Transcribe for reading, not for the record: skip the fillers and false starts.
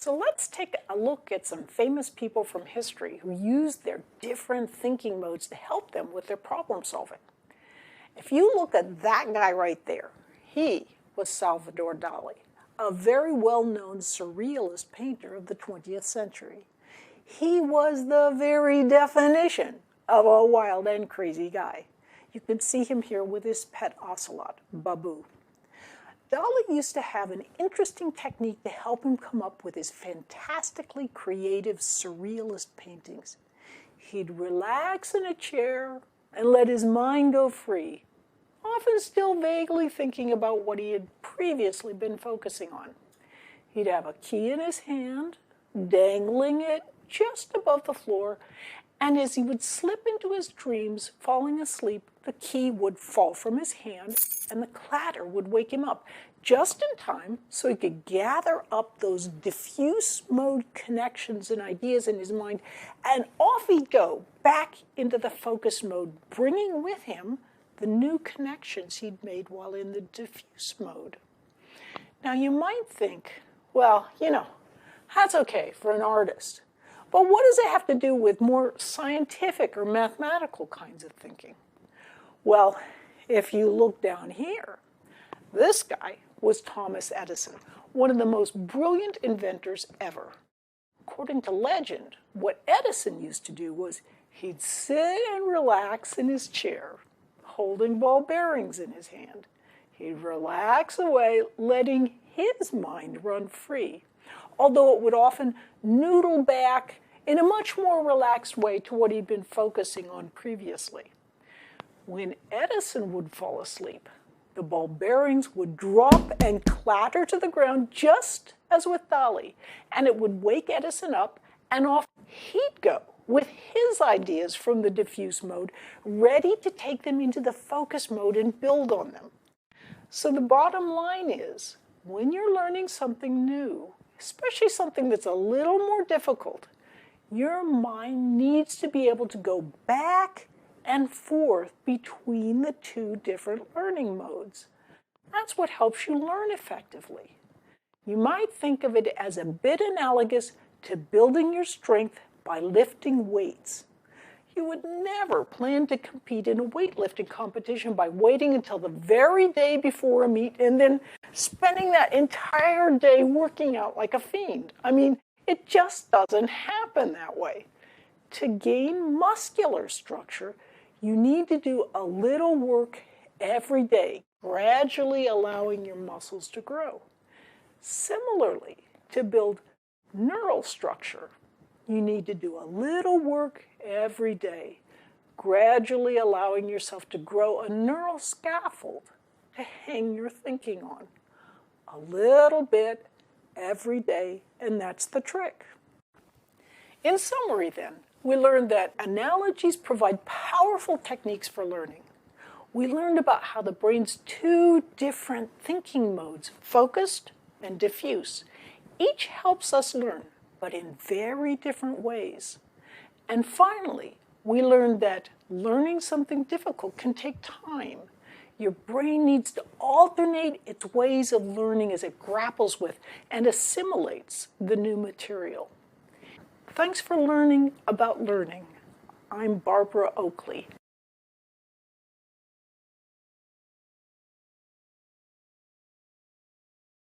So let's take a look at some famous people from history who used their different thinking modes to help them with their problem solving. If you look at that guy right there, he was Salvador Dali, a very well-known surrealist painter of the 20th century. He was the very definition of a wild and crazy guy. You can see him here with his pet ocelot, Babu. Dali used to have an interesting technique to help him come up with his fantastically creative surrealist paintings. He'd relax in a chair and let his mind go free, often still vaguely thinking about what he had previously been focusing on. He'd have a key in his hand, dangling it just above the floor, and as he would slip into his dreams, falling asleep, the key would fall from his hand and the clatter would wake him up, just in time so he could gather up those diffuse mode connections and ideas in his mind, and off he'd go back into the focus mode, bringing with him the new connections he'd made while in the diffuse mode. Now you might think, well, that's okay for an artist. But what does it have to do with more scientific or mathematical kinds of thinking? Well, if you look down here, this guy was Thomas Edison, one of the most brilliant inventors ever. According to legend, what Edison used to do was he'd sit and relax in his chair, holding ball bearings in his hand. He'd relax away, letting his mind run free, although it would often noodle back in a much more relaxed way to what he'd been focusing on previously. When Edison would fall asleep, the ball bearings would drop and clatter to the ground just as with Dali, and it would wake Edison up, and off he'd go with his ideas from the diffuse mode, ready to take them into the focus mode and build on them. So the bottom line is, when you're learning something new, especially something that's a little more difficult, your mind needs to be able to go back and forth between the two different learning modes. That's what helps you learn effectively. You might think of it as a bit analogous to building your strength by lifting weights. You would never plan to compete in a weightlifting competition by waiting until the very day before a meet and then spending that entire day working out like a fiend. It just doesn't happen that way. To gain muscular structure, you need to do a little work every day, gradually allowing your muscles to grow. Similarly, to build neural structure, you need to do a little work every day, gradually allowing yourself to grow a neural scaffold to hang your thinking on. A little bit every day, and that's the trick. In summary then, we learned that analogies provide powerful techniques for learning. We learned about how the brain's two different thinking modes, focused and diffuse, each helps us learn, but in very different ways. And finally, we learned that learning something difficult can take time. Your brain needs to alternate its ways of learning as it grapples with and assimilates the new material. Thanks for learning about learning. I'm Barbara Oakley.